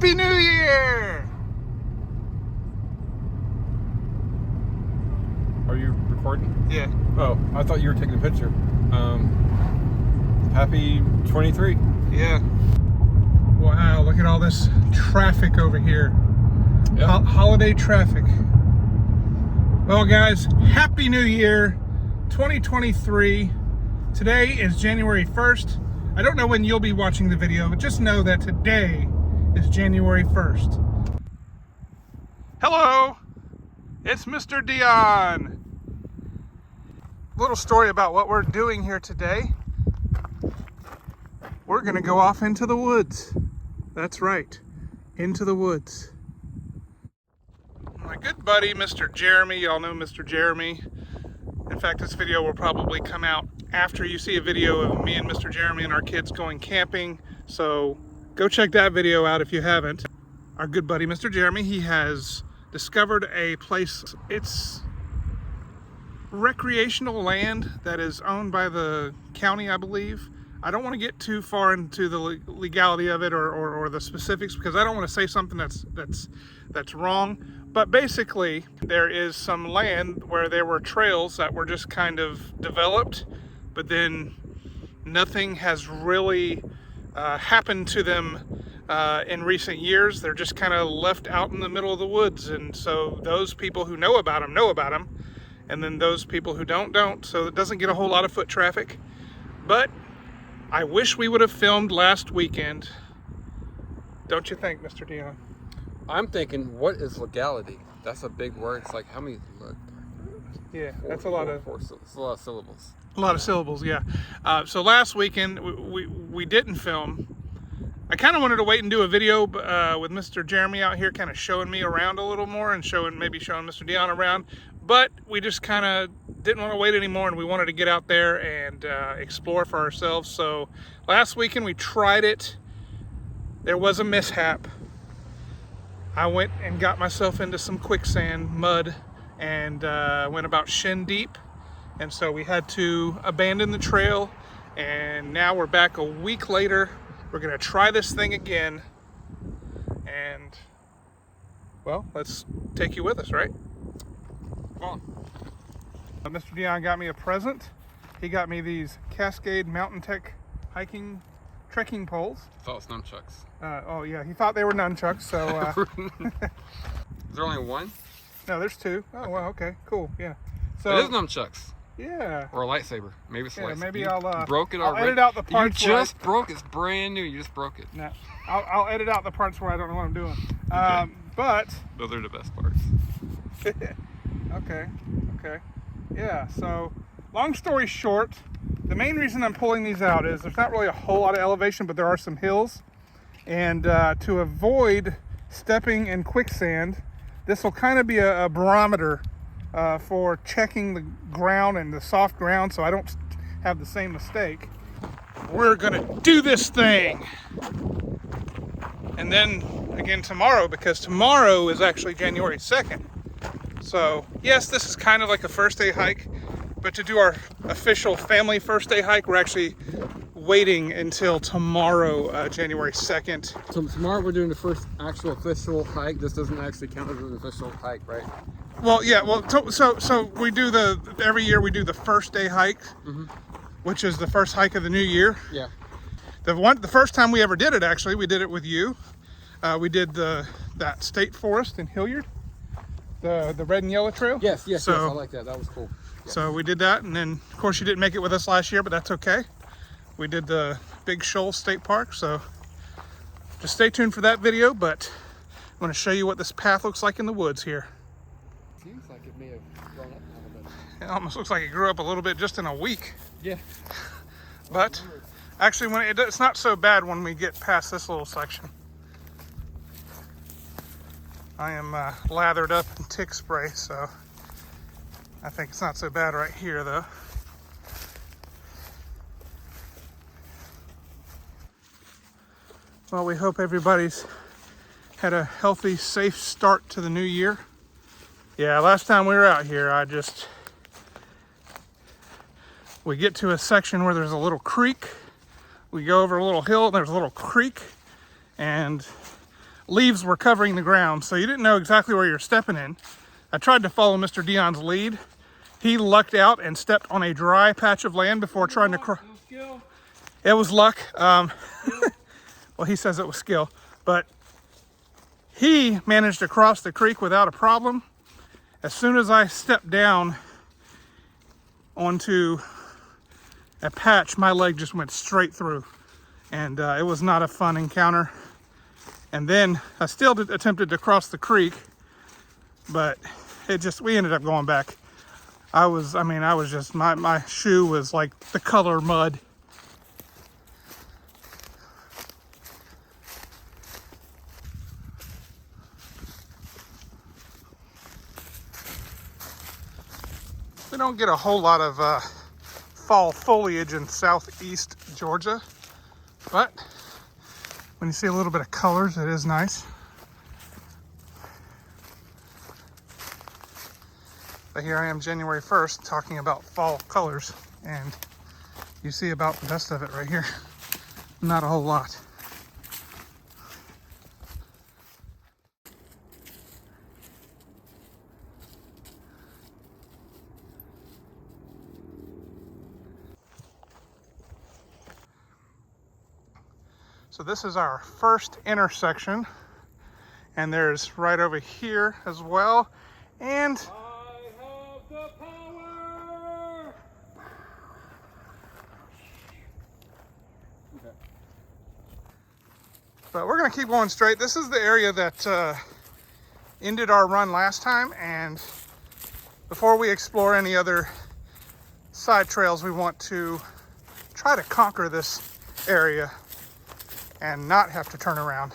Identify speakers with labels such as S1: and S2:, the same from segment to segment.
S1: Happy New Year!
S2: Are you recording?
S1: Yeah.
S2: Oh, I thought you were taking a picture. Happy 23.
S1: Yeah. Wow, look at all this traffic over here.
S2: Yep.
S1: Holiday traffic. Well, guys, Happy New Year 2023. Today is January 1st. I don't know when you'll be watching the video, but just know that today is January 1st. Hello, it's Mr. Dion. Little story about what we're doing here today. We're gonna go off into the woods. That's right, into the woods. My good buddy, Mr. Jeremy, y'all know Mr. Jeremy. In fact, this video will probably come out after you see a video of me and Mr. Jeremy and our kids going camping. So go check that video out if you haven't. Our good buddy, Mr. Jeremy, he has discovered a place. It's recreational land that is owned by the county, I believe. I don't want to get too far into the legality of it or the specifics, because I don't want to say something that's wrong. But basically, there is some land where there were trails that were just kind of developed, but then nothing has really happened to them in recent years. They're just kind of left out in the middle of the woods, and so those people who know about them, and then those people who don't. So it doesn't get a whole lot of foot traffic. But I wish we would have filmed last weekend. Don't you think, Mr. Dion?
S2: I'm thinking, what is legality? That's a big word. It's like, how many?
S1: Yeah, that's a lot of
S2: syllables.
S1: A lot of syllables, yeah. So last weekend we didn't film. I kind of wanted to wait and do a video with Mr. Jeremy out here, kind of showing me around a little more and maybe showing Mr. Dion around. But we just kind of didn't want to wait anymore, and we wanted to get out there and explore for ourselves. So last weekend we tried it. There was a mishap. I went and got myself into some quicksand, mud, and went about shin deep. And so we had to abandon the trail. And now we're back a week later. We're gonna try this thing again. And, well, let's take you with us, right? Come on. Mr. Dion got me a present. He got me these Cascade Mountain Tech trekking poles.
S2: I thought it was nunchucks.
S1: Oh yeah, he thought they were nunchucks, so...
S2: Is there only one?
S1: No, there's two. Oh, well, okay, cool, yeah. So
S2: it is nunchucks.
S1: Yeah.
S2: Or a lightsaber. Maybe it's a lightsaber.
S1: Maybe
S2: you
S1: I'll
S2: broke it
S1: I'll
S2: already.
S1: edit out the parts.
S2: You just broke it. It's brand new. You just broke it.
S1: No, I'll edit out the parts where I don't know what I'm doing.
S2: Okay.
S1: But...
S2: Those are the best parts.
S1: Okay. Yeah, so long story short, the main reason I'm pulling these out is there's not really a whole lot of elevation, but there are some hills. And to avoid stepping in quicksand, this will kind of be a barometer for checking the ground and the soft ground, so I don't have the same mistake. We're gonna do this thing. And then again tomorrow, because tomorrow is actually January 2nd. So yes, this is kind of like a first day hike, but to do our official family first day hike, we're actually waiting until tomorrow, January 2nd.
S2: So tomorrow we're doing the first actual official hike. This doesn't actually count as an official hike, right?
S1: Well, yeah. Well, so we do every year we do the first day hike, which is the first hike of the new year.
S2: Yeah.
S1: The first time we ever did it, actually, we did it with you. We did that state forest in Hilliard, the red and yellow trail.
S2: Yes, I like that. That was cool. Yeah.
S1: So we did that, and then of course you didn't make it with us last year, but that's okay. We did the Big Shoal State Park, so just stay tuned for that video. But I'm going to show you what this path looks like in the woods here.
S2: Seems like it may have grown up a little bit.
S1: It almost looks like it grew up a little bit just in a week.
S2: Yeah.
S1: But actually, it's not so bad when we get past this little section. I am lathered up in tick spray, so I think it's not so bad right here, though. Well, we hope everybody's had a healthy, safe start to the new year. Yeah, last time we were out here, we get to a section where there's a little creek. We go over a little hill, and there's a little creek, and leaves were covering the ground, so you didn't know exactly where you're stepping in. I tried to follow Mr. Dion's lead. He lucked out and stepped on a dry patch of land before trying to cross. It was luck. Well, he says it was skill, but he managed to cross the creek without a problem. As soon as I stepped down onto a patch, my leg just went straight through, and it was not a fun encounter. And then I still attempted to cross the creek, but we ended up going back. My shoe was like the color mud. We don't get a whole lot of fall foliage in southeast Georgia, but when you see a little bit of colors, it is nice. But here I am January 1st talking about fall colors, and you see about the best of it right here. Not a whole lot. So this is our first intersection, and there's right over here as well. And
S2: I have the power. Okay.
S1: But we're gonna keep going straight. This is the area that ended our run last time, and before we explore any other side trails, we want to try to conquer this area and not have to turn around.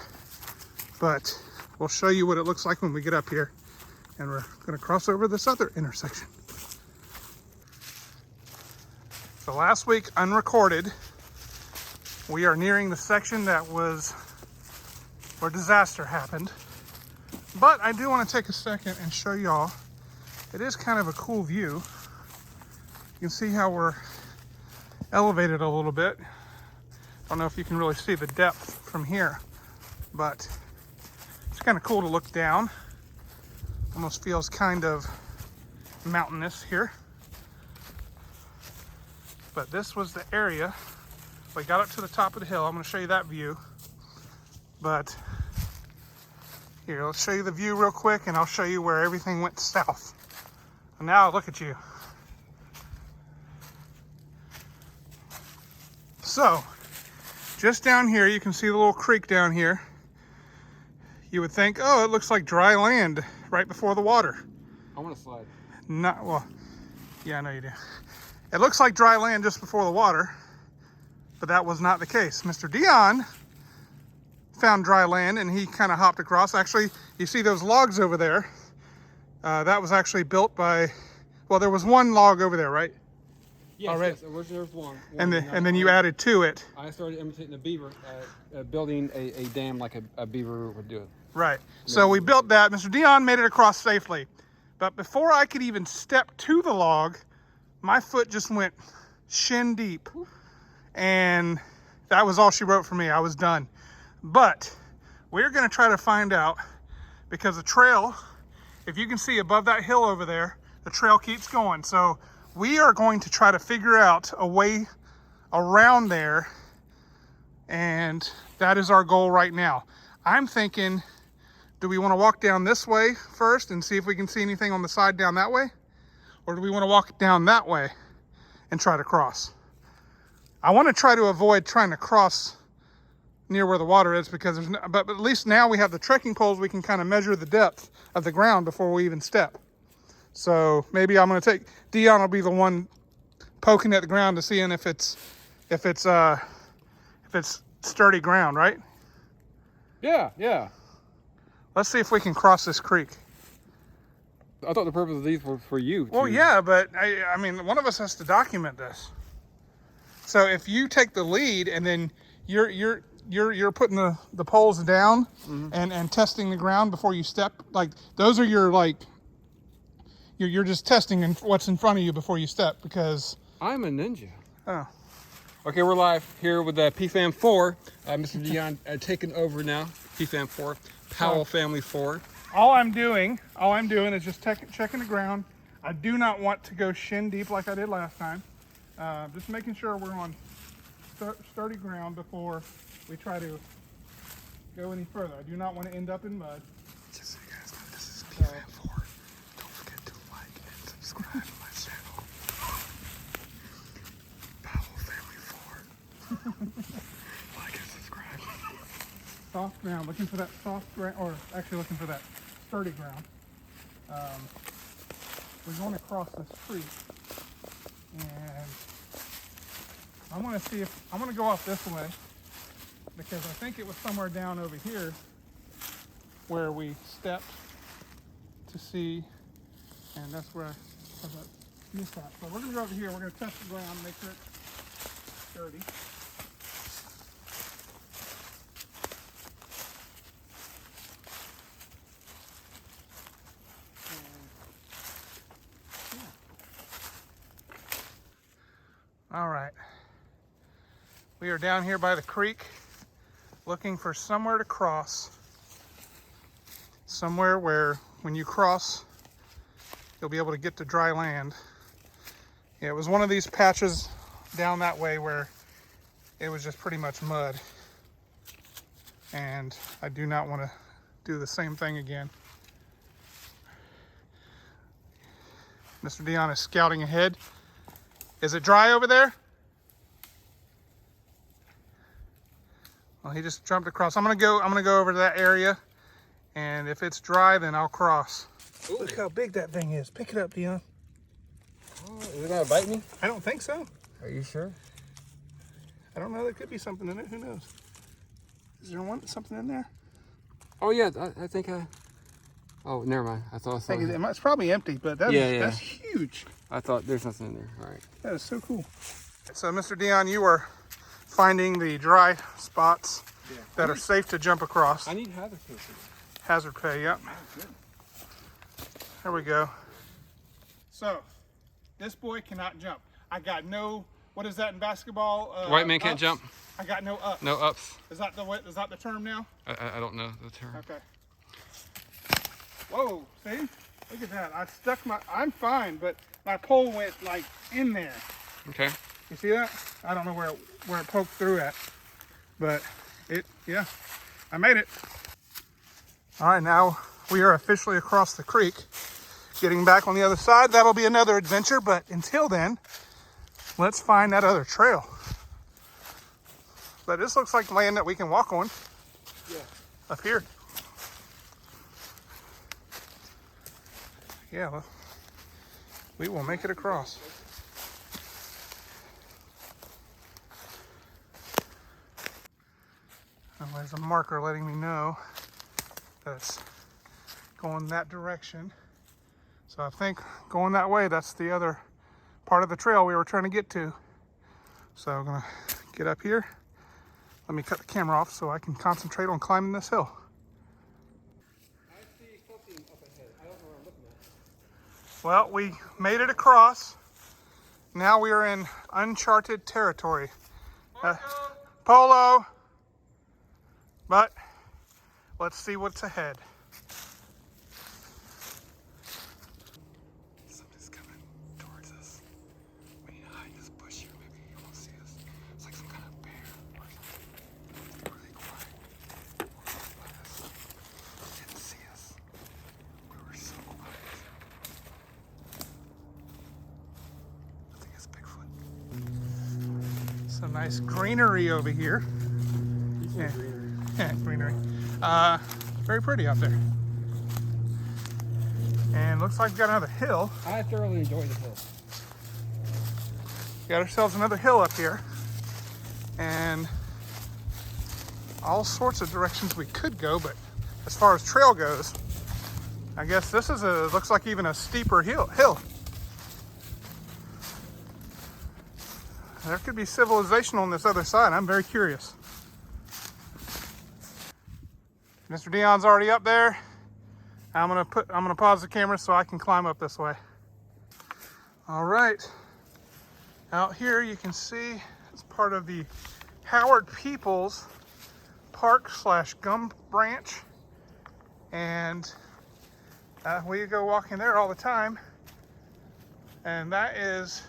S1: But we'll show you what it looks like when we get up here, and we're gonna cross over this other intersection. So last week, unrecorded, we are nearing the section that was where disaster happened. But I do want to take a second and show y'all, it is kind of a cool view. You can see how we're elevated a little bit. I don't know if you can really see the depth from here, but it's kind of cool to look down. Almost feels kind of mountainous here. But this was the area. We got up to the top of the hill. I'm going to show you that view. But here, let's show you the view real quick, and I'll show you where everything went south. And now look at you. So, just down here, you can see the little creek down here. You would think, oh, it looks like dry land right before the water.
S2: I want to slide.
S1: Not, well, yeah, I know you do. It looks like dry land just before the water, but that was not the case. Mr. Dion found dry land, and he kind of hopped across. Actually, you see those logs over there. That was actually built by, well, there was one log over there, right?
S2: Yes, yes, there's one.
S1: And then you added to it.
S2: I started imitating a beaver, building a dam like a beaver would do it.
S1: Right. So we built that. Mr. Dion made it across safely. But before I could even step to the log, my foot just went shin deep. And that was all she wrote for me. I was done. But we're going to try to find out, because the trail, if you can see above that hill over there, the trail keeps going. So we are going to try to figure out a way around there, and that is our goal right now. I'm thinking, do we want to walk down this way first and see if we can see anything on the side down that way? Or do we want to walk down that way and try to cross? I want to try to avoid trying to cross near where the water is, because there's no, but at least now we have the trekking poles, we can kind of measure the depth of the ground before we even step. So maybe I'm going to take, Dion will be the one poking at the ground to see if it's sturdy ground, right?
S2: Yeah, yeah.
S1: Let's see if we can cross this creek.
S2: I thought the purpose of these were for you.
S1: Well, yeah, but I mean, one of us has to document this. So if you take the lead and then you're putting the poles down, mm-hmm, and testing the ground before you step, like those are your, like, you're just testing what's in front of you before you step, because
S2: I'm a ninja.
S1: Oh,
S2: Okay, we're live here with PFAM 4. Mr. Dion taking over now. PFAM 4, Powell Family 4.
S1: All I'm doing is just checking the ground. I do not want to go shin deep like I did last time. Just making sure we're on sturdy ground before we try to go any further. I do not want to end up in mud.
S2: Just so you guys know, this is PFAM 4. Don't forget to like and subscribe to my channel. Powell Family 4. Like and subscribe.
S1: Soft ground, looking for that soft ground, or actually looking for that sturdy ground. We're going across this creek, and I want to see if I'm going to go off this way because I think it was somewhere down over here where we stepped to see, and that's where I missed that. So we're going to go over here. We're going to test the ground, make sure it's sturdy. All right, we are down here by the creek looking for somewhere to cross. Somewhere where when you cross, you'll be able to get to dry land. Yeah, it was one of these patches down that way where it was just pretty much mud. And I do not want to do the same thing again. Mr. Dion is scouting ahead. Is it dry over there? Well, he just jumped across. I'm gonna go over to that area, and if it's dry, then I'll cross. Ooh. Look how big that thing is. Pick it up, Dion.
S2: Oh, is it gonna bite me?
S1: I don't think so.
S2: Are you sure?
S1: I don't know. There could be something in it. Who knows? Is there something in there?
S2: Oh yeah, I think I. Oh, never mind. I thought so.
S1: It's probably empty, but that's huge.
S2: I thought there's nothing in there. All right.
S1: That is so cool. So, Mr. Dion, you are finding the dry spots that are safe to jump across.
S2: I need hazard pay.
S1: Hazard pay, yep.
S2: Oh, good.
S1: There we go. So, this boy cannot jump. I got no, what is that in basketball?
S2: White man can't
S1: ups?
S2: jump?
S1: I got no ups.
S2: No ups.
S1: Is that the term now?
S2: I don't know the term.
S1: Okay. Whoa, see? Look at that. I'm fine, but my pole went like in there.
S2: Okay.
S1: You see that? I don't know where it poked through at, but I made it. All right, now we are officially across the creek, getting back on the other side. That'll be another adventure, but until then, let's find that other trail. But this looks like land that we can walk on.
S2: Yeah.
S1: Up here. Yeah, well, we will make it across. And there's a marker letting me know that it's going that direction. So I think going that way, that's the other part of the trail we were trying to get to. So I'm gonna get up here. Let me cut the camera off so I can concentrate on climbing this hill.
S2: I see something up ahead. I don't know where I'm looking at.
S1: Well, we made it across. Now we are in uncharted territory. Polo! But let's see what's ahead.
S2: Something's coming towards us. We need to hide in this bush here. Maybe he won't see us. It's like some kind of bear or something. It's really quiet. He didn't see us. We were so quiet. I think it's Bigfoot.
S1: Some nice greenery over here. Yeah. Yeah, greenery. Very pretty out there. And looks like we got another hill.
S2: I thoroughly enjoyed the hill.
S1: Got ourselves another hill up here. And all sorts of directions we could go, but as far as trail goes, I guess this is looks like even a steeper hill. There could be civilization on this other side. I'm very curious. Mr. Dion's already up there. I'm gonna pause the camera so I can climb up this way. All right. Out here you can see it's part of the Howard Peoples Park / Gum Branch. And we go walking there all the time. And that is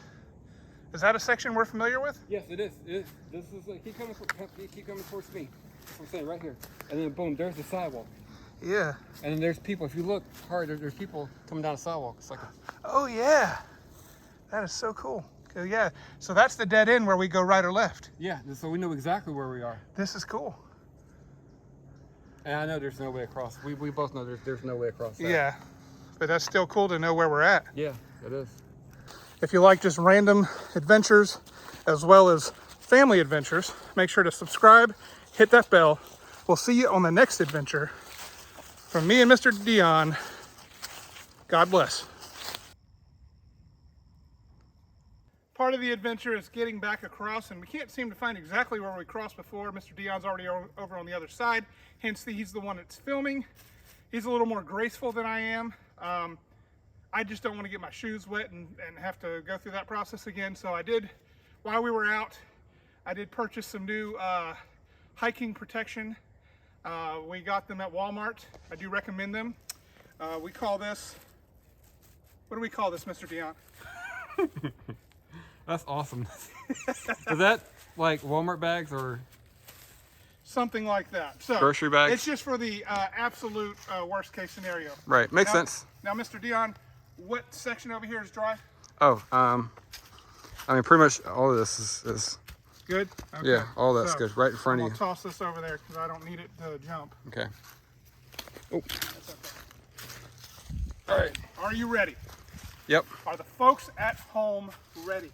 S1: that a section we're familiar with?
S2: Yes, it is. It is. This is like, keep coming towards me. That's what I'm saying, right here. And then boom, there's the sidewalk.
S1: Yeah.
S2: And then there's people. If you look hard, there's people coming down the sidewalk. It's like
S1: Oh yeah, that is so cool. Okay, yeah, so that's the dead end where we go right or left.
S2: yeah. So we know exactly where we are.
S1: This is cool.
S2: And I know there's no way across. We both know there's no way across that.
S1: Yeah, but that's still cool to know where we're at.
S2: Yeah, it is.
S1: If you like just random adventures as well as family adventures, make sure to subscribe, hit that bell. We'll see you on the next adventure. From me and Mr. Dion, God bless. Part of the adventure is getting back across, and we can't seem to find exactly where we crossed before. Mr. Dion's already over on the other side, hence he's the one that's filming. He's a little more graceful than I am. I just don't want to get my shoes wet and have to go through that process again. So I did, while we were out, I did purchase some new hiking protection. We got them at Walmart. I do recommend them. We call this, what do we call this, Mr. Dion?
S2: That's awesome. Is that like Walmart bags or
S1: something like that? So
S2: grocery bags?
S1: It's just for the absolute worst case scenario.
S2: Right, makes sense.
S1: Now, Mr. Dion, what section over here is dry?
S2: Oh, I mean, pretty much all of this is
S1: good. Okay.
S2: Yeah, all that's good, right in front of
S1: I'll
S2: you.
S1: toss this over there because I don't need it to jump.
S2: Okay. Oh.
S1: That's okay.
S2: All right.
S1: Are you ready?
S2: Yep.
S1: Are the folks at home ready?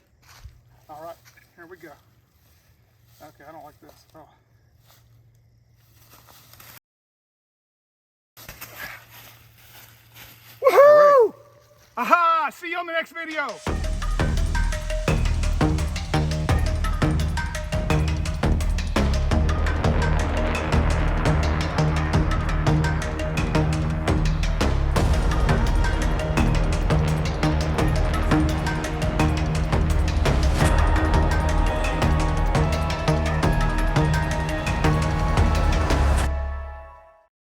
S1: All right, here we go. Okay, I don't like this. Oh. Woohoo! Aha! See you on the next video.